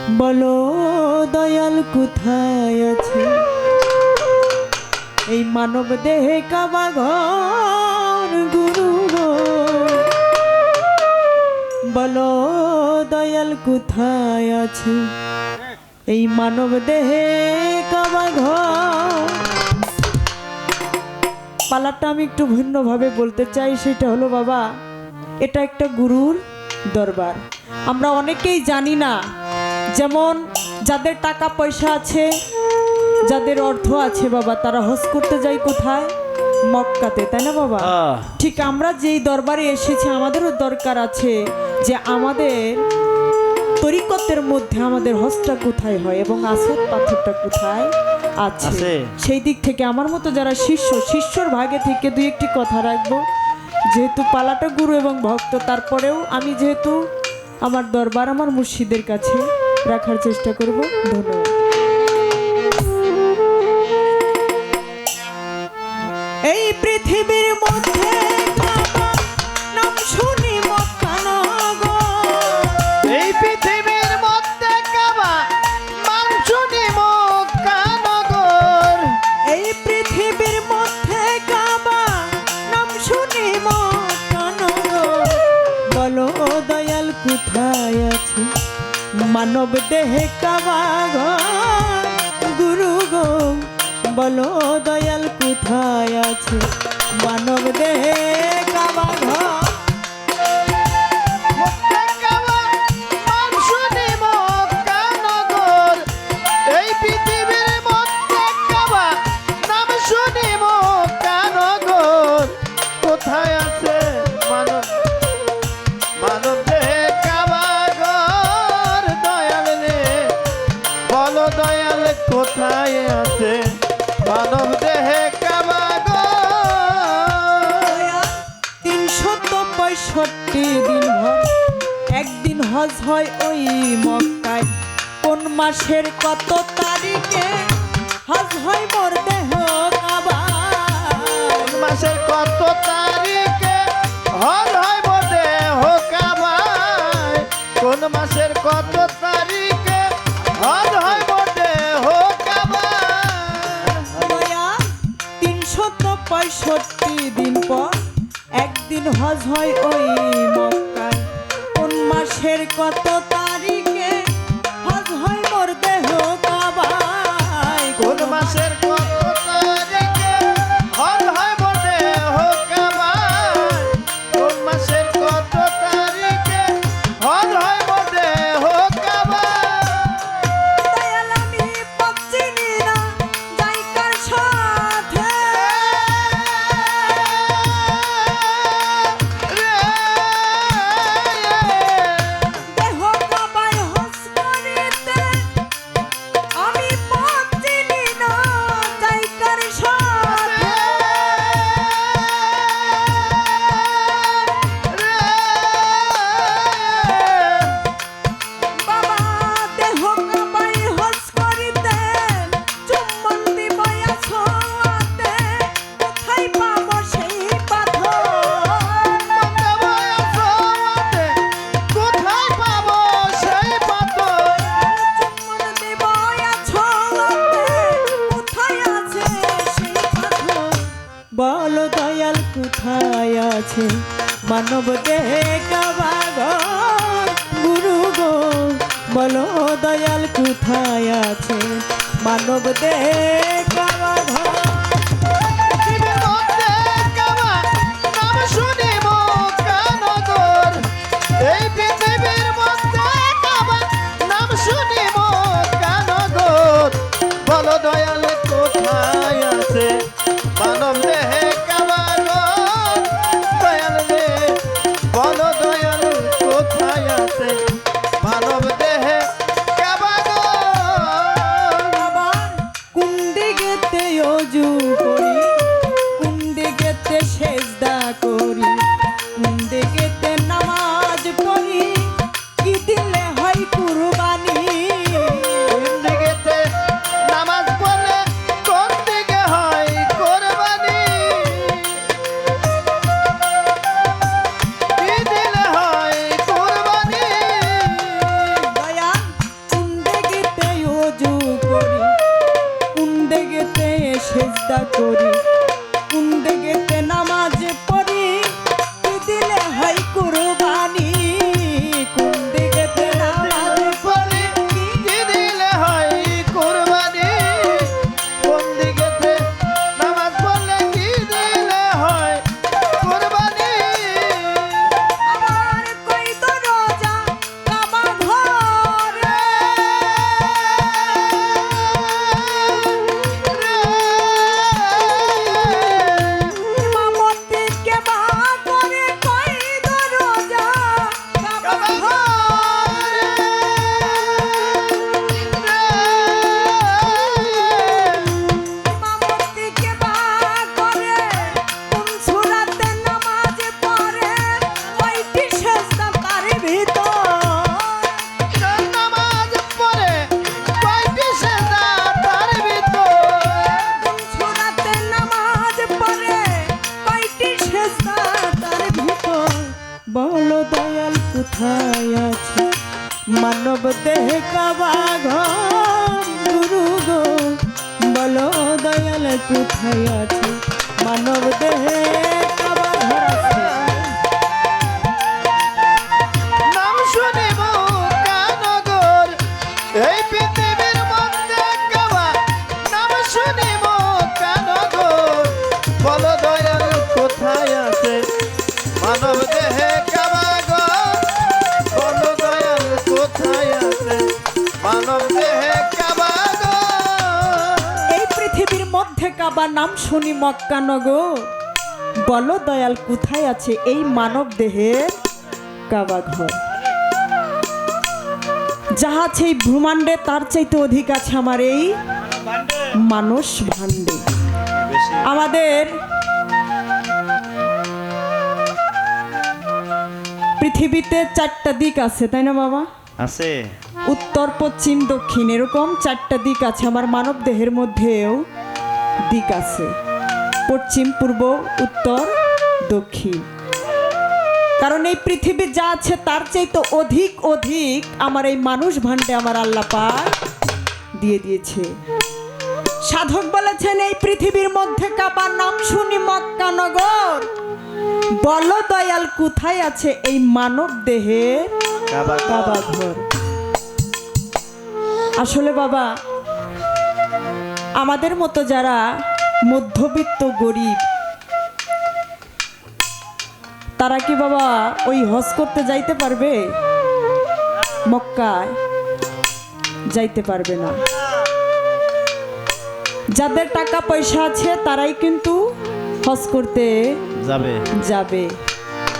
বলো দয়াল কোথায় আছে এই মানব দেহে কাবা ঘর গুরু গো। বলো দয়াল কোথায় আছে এই মানব দেহে কাবা ঘর। পালাটা আমি একটু ভিন্নভাবে বলতে চাই, সেটা হলো বাবা এটা একটা গুরুর দরবার। আমরা অনেকেই জানি না, যেমন যাদের টাকা পয়সা আছে, যাদের অর্থ আছে বাবা, তারা হজ করতে যায় কোথায়? মক্কাতে, তাই না বাবা? ঠিক আমরা যেই দরবারে এসেছি আমাদেরও দরকার আছে যে আমাদের তরিকতের মধ্যে আমাদের হজটা কোথায় হয় এবং আসর পাথরটা কোথায় আছে। সেই দিক থেকে আমার মতো যারা শিষ্যর ভাগে থেকে দুই একটি কথা রাখবো। যেহেতু পালাটা গুরু এবং ভক্ত, তারপরেও আমি যেহেতু আমার দরবার আমার মুর্শিদের কাছে রাখার চেষ্টা করব। ধন্যবাদ। এই পৃথিবীর মধ্যে নাম শুনি মক্কা নগর, এই পৃথিবীর মধ্যে কাবা নাম শুনি মক্কা নগর, এই পৃথিবীর মধ্যে কাবা নাম শুনি মক্কা নগর। বলো দয়াল কোথায় আছে মানব দেহে কাবা ঘর গুরু গো। বলো দয়াল কোথায় আছে মানব দেহে কাবা ঘর। মধ্যে কাবা নাম শুনি মক্কা নগর, এই পৃথিবীর মধ্যে কাবা নাম শুনি মক্কা নগর। কোথায় আছে মানব মানব দেহে কাবা ঘর, দয়াল রে বলো দয়াল কোথায় আছে মানব দেহে কাবা ঘর। 365 দিন ভর একদিন হজ হয় ওই মক্কায়। কোন মাসের কত তারিখে হজ হয় মোর দেহ কাবায়? মাসের কত তারিখে হজ হয় মোর দেহ কাবায়? কোন মাসের কত তারিখে হজ হয় মোর দেহ কাবায়? 365 দিন পর একদিন হজ হয় ওই মক্কায়। কোন মাসের কত তারিখে হজ হয় মোর দেহ কাবায়? কোন মাসের কত তারিখে হজ হয় মোর দেহ কাবায়? কোন মাসের কত তারিখে হজ হয় মোর দেহ কাবায়? দয়াল আমি পাচ্ছিনি না যাই কার সাথে, দেহ কাবায় হজ করিতে। আমি পাচ্ছিনি না যাই কার সাথে, বাবা দেহ কাবায় হজ করিতে। চুম্বন দিব ছোঁয়াতে, কোথায় পাবো সেই পাথর? কোথায় পাবো সেই পাথর? চুম্বন দিব ছোঁয়াতে, কোথায় আছে সেই পাথর? বলো দয়াল কোথায় আছে মানব দেহে কাবা ঘর গুরু গো। বলো দয়াল কোথায় আছে মানব দেহে কাবা ঘর। পৃথিবীর মধ্যে কাবা নাম শুনি মক্কা নগর, এই পৃথিবীর মধ্যে কাবা নাম শুনি মক্কা নগর। বলো দয়াল কোথায় আছে মানব দেহে কাবা ঘর, দয়াল রে বলো দয়াল কোথায় আছে মানব দেহে কাবা ঘর। আবার কোন দিকে মানব দেহে কাবা ঘর গুরু গো বলো দয়াল কোথায় আছে মানব দেহে কাবা ঘর আছে নাম শুনিব কানগর এই পৃথিবীর মধ্যে কাবা নাম শুনিব কানগর বলো দয়াল কোথায় আছে মানব দেহে কাবা ঘর বলো দয়াল কোথায় আছে মানব দেহে কাবা ঘর এই পৃথিবীর মধ্যে কাবা নাম শুনি মক্কা নগর বলো দয়াল কোথায় আছে এই মানব দেহের কাবা ঘর যাহা আছে এই ব্রহ্মাণ্ডে তার চাইতে অধিক আছে আমার এই মানস ভাণ্ডে আমাদের পৃথিবীতে 4টা দিক আছে তাই না বাবা আছে উত্তর পশ্চিম দক্ষিণ এরকম 4টা দিক আছে আমার মানব দেহের মধ্যেও দিক আছে পশ্চিম পূর্ব উত্তর দক্ষিণ কারণ এই পৃথিবী যা আছে তার চাইতে অধিক অধিক আমার এই মানুষ ভাণ্ডে আমার আল্লাহ পাক দিয়ে দিয়েছে সাধক বলেছেন এই পৃথিবীর মধ্যে কাবার নাম শুনি মক্কা নগর বলো দয়াল কোথায় আছে এই মানব দেহের কাবা ঘর আসলে বাবা আমাদের মতো যারা মধ্যবিত্ত গরিব তারা কি বাবা ওই হজ করতে যাইতে পারবে মক্কায় যাইতে পারবে না যাদের টাকা পয়সা আছে তারাই কিন্তু হজ করতে যাবে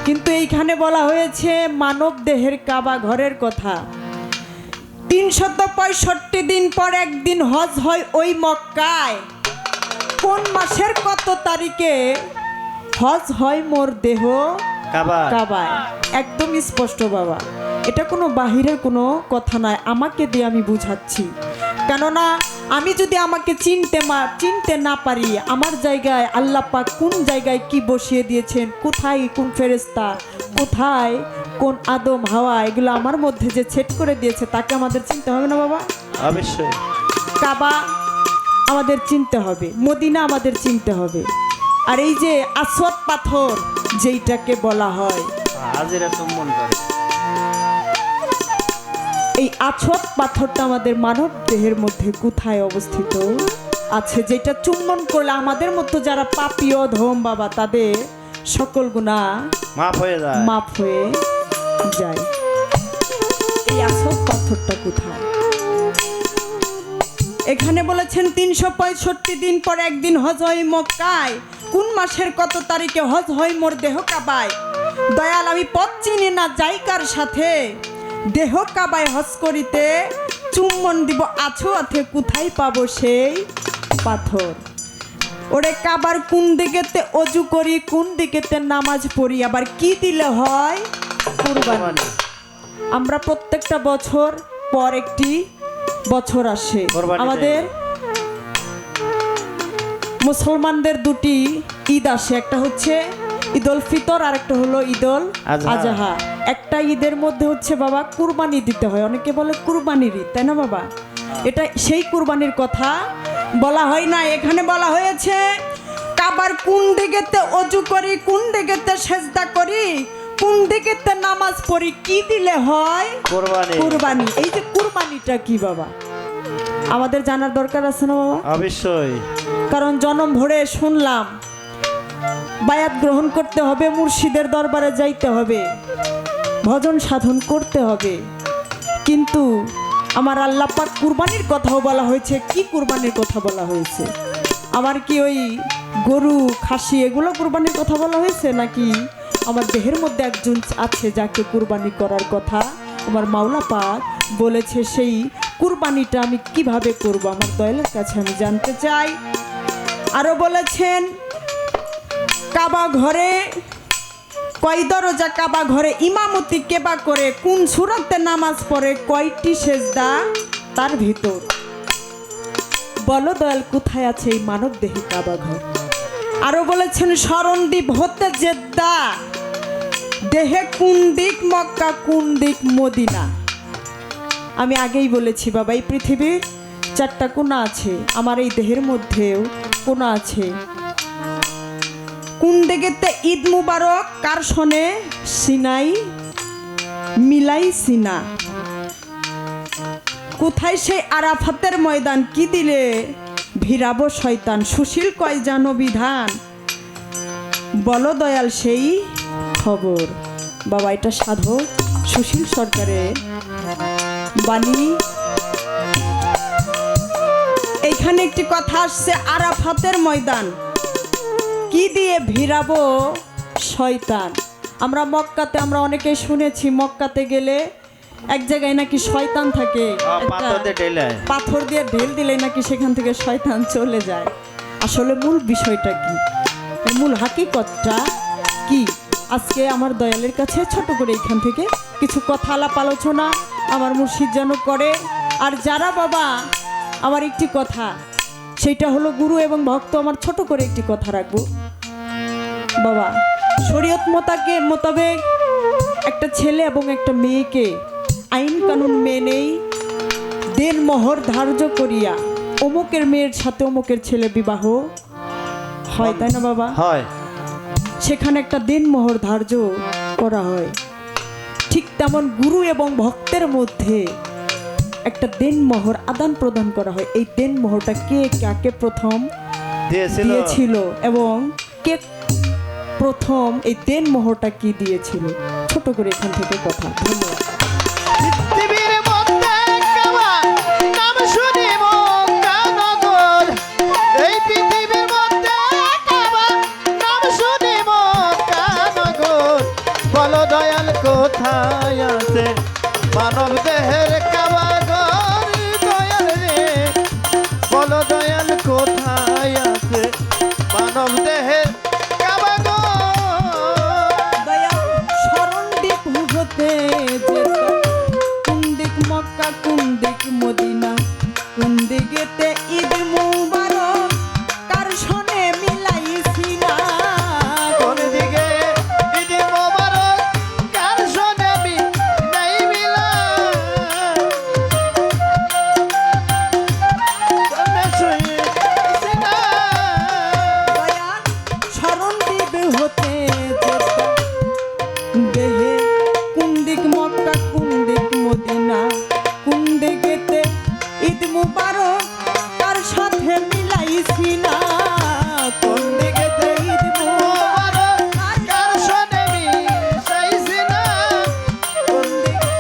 কিন্তু এইখানে বলা হয়েছে মানব দেহের কাবা ঘরের কথা 365 দিন পর একদিন হজ হয় ওই মক্কায় কোন মাসের কত তারিখে হজ হয় মোর দেহ কাবায় একদম স্পষ্ট বাবা এটা কোনো বাহিরের কোনো কথা নয় আমাকে দিয়ে আমি বুঝাচ্ছি কেননা আমি যদি আমাকে চিনতে না পারি আমার জায়গায় আল্লাহ পাক কোন জায়গায় কি বসিয়ে দিয়েছেন কোথায় কোন ফেরেশতা কোথায় কোন আদম হাওয়া এগুলো আমার মধ্যে যে সেট করে দিয়েছে তাকে আমাদের চিনতে হবে না বাবা অবশ্যই কাবা আমাদের চিনতে হবে মদিনা আমাদের চিনতে হবে আর এই যে আসওয়াদ পাথর যেইটাকে বলা হয় হাজিরা চুম্বন করে এই আসওয়াদ পাথরটা আমাদের মানব দেহের মধ্যে কোথায় অবস্থিত আছে যেটা চুম্বন করলে আমাদের মতো যারা পাপী অধম বাবা তাদের সকল গুনাহ মাফ হয়ে যায় এই আসওয়াদ পাথরটা কোথায় এখানে বলেছেন 365 দিন পর একদিন হজ হয় মক্কায় কোন মাসের কত তারিখে হজ হয় মোর দেহ কাবায় দয়াল আমি পথ চিনি না জায়গার সাথে দেহ কাবায় হজ করিতে চুম্বন দিব আছো আথে কোথায় পাবো সেই পাথর ওরে কাবার কোন দিকেতে অজু করি কোন দিকেতে নামাজ পড়ি আবার কি দিলে হয় কুরবানি আমরা প্রত্যেকটা বছর পর একটি বছর আসে আমাদের মুসলমানদের দুটি ঈদ আসে একটা হচ্ছে ঈদুল ফিতর আর একটা হলো ঈদুল আজহা একটা ঈদের মধ্যে হচ্ছে বাবা কুরবানি দিতে হয় অনেকে বলে কুরবানির ঈদ তাই না বাবা এটা সেই কুরবানির কথা বলা হয় না এখানে বলা হয়েছে কাবার কোন দিকেতে অজু করি কোন দিকেতে সেজদা করি কোন দিকেতে নামাজ পড়ি কি দিলে হয় কুরবানি এই যে কুরবানিটা কি বাবা আমাদের জানার দরকার আছে না বাবা অবশ্যই কারণ জন্ম ভরে শুনলাম বায়াত গ্রহণ করতে হবে মুর্শিদের দরবারে যাইতে হবে ভজন সাধন করতে হবে কিন্তু আমার আল্লাহ পাক কুরবানির কথাও বলা হয়েছে কি কুরবানির কথা বলা হয়েছে আমার কি ওই গরু খাসি এগুলো কুরবানির কথা বলা হয়েছে নাকি আমার দেহের মধ্যে একজন আছে যাকে কুরবানি করার কথা আমার মাওলা পাক বলেছে সেই কুরবানিটা আমি কিভাবে করব আমার দয়ালের কাছে আমি জানতে চাই আরো বলেছেন কাবা ঘরে কয় দরজা কাবা ঘরে ইমামতি কেবা করে কোন সূরাতে নামাজ পড়ে কয়টি সেজদা তার ভিতর বলো দয়াল কোথায় আছে এই মানব দেহে কাবা ঘর আরো বলেছেন শরণদ্বীপ হতে জেদ্দা দেহে কোন দিক মক্কা কোন দিক মদিনা আমি আগেই বলেছি বাবা, এই পৃথিবীর 4টা কোণা আছে, আমার এই দেহের মধ্যেও কোণা আছে। কোন দিকেতে ঈদ মুবারক কার শোনে সিনাই মিলাই সিনা, কোথায় সেই আরাফাতের ময়দান, কি দিলে ভিড়াবো শয়তান, সুশীল কয় জানো বিধান, বলো দয়াল সেই খবর। বাবা এটা সাধক সুশীল সরকারের বাণী। এইখানে একটি কথা আসছে, আরাফাতের ময়দান কি দিয়ে ভিড়াবো শয়তান। আমরা মক্কাতে, আমরা অনেকে শুনেছি মক্কাতে গেলে এক জায়গায় নাকি শয়তান থাকে, পাথর দিয়ে ঢেল দিলে নাকি সেখান থেকে শয়তান চলে যায়। আসলে মূল বিষয়টা কি, মূল হাকিকতটা কি, আজকে আমার দয়ালের কাছে ছোট করে এখান থেকে কিছু কথা আলাপ আলোচনা আমার মুর্শিদ যেন করে। আর যারা বাবা আমার একটি কথা, সেটা হলো গুরু এবং ভক্ত, আমার ছোট করে একটি কথা রাখবো বাবা। শরীয়ত মোতাবেক একটা ছেলে এবং একটা মেয়েকে আইন কানুন মেনেই দেনমোহর ধার্য করিয়া অমুকের মেয়ের সাথে অমুকের ছেলে বিবাহ হয়, তাই না বাবা? হয়। সেখানে একটা দেনমোহর ধার্য করা হয়। ঠিক তেমন গুরু এবং ভক্তের মধ্যে একটা দেনমোহর আদান প্রদান করা হয়। এই দেনমোহরটা কে কাকে প্রথম দিয়েছিল এবং কে প্রথম এই দেনমোহরটা কি দিয়েছিল, ছোট করে এখান থেকে কথা। ধন্যবাদ। পৃথিবীর মধ্যে কাবা নাম শুনিব কানগর, এই পৃথিবীর মধ্যে কাবা নাম শুনিব কানগর, বলো দয়াল কোথায় আছে মানব দেহের কাবা ঘর, দয়াল রে বলো দয়াল কোথায় আছে মানব দেহের কাবা ঘর। দয়াল শরণ দিক হতে যেত, কোন দিক মক্কা কোন দিক মদিনা, কোন দিকেতে ঈদ মুবারক কার শোনে মিলাইছি না, কোন দিকে ঈদ মোবারক কার শোনে আমি নাই মিলা, কোনে শুইছি না। দয়াল শরণ দিক হতে যেত, দেহে কোন দিক মক্কা কোন দিক মদিনা, কোন দিকেতে ঈদ মুবারক কার সাথে মিলাইছি না, কোন দিকেতে ঈদ মুবারক কার শোনে মিশাইছি না, কোন দিকে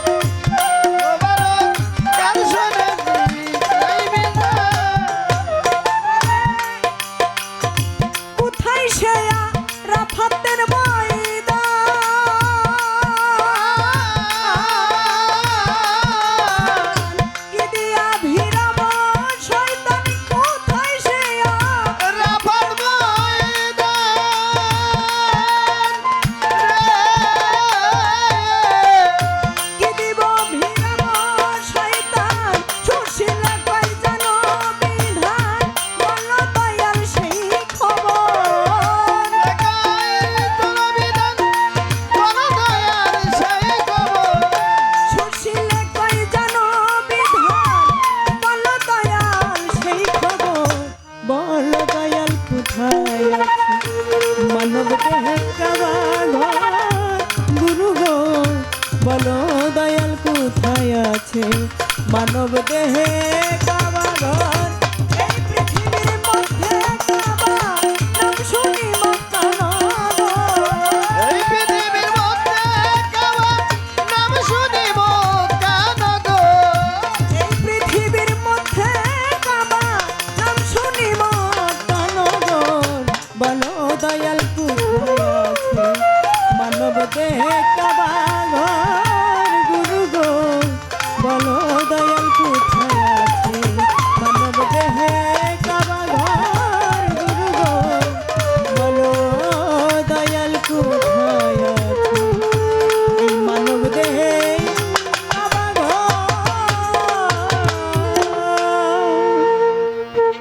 মোবারক কার শোনে মিশাইবি না। কোথায় সে রাফাতের ময়দান, কি দিয়া ভিড়াবো শয়তান, কোথায় সে রাফাত ময়দান কি দিব ভিড়াবো শয়তান, সুশীলা কয় জানো বিধান, বলো দয়াল সেই খবর। রে তোর বিধান বলো দয়াল সেই খবর। সুশীলা কয় জানো বিধান, বলো দয়াল সেই খবর, বলো দয়াল কোথায় আছে মানব দেহে কাবা ঘর, গুরু গো বলো দয়াল কোথায় আছে মানব দেহে কাবা ঘর।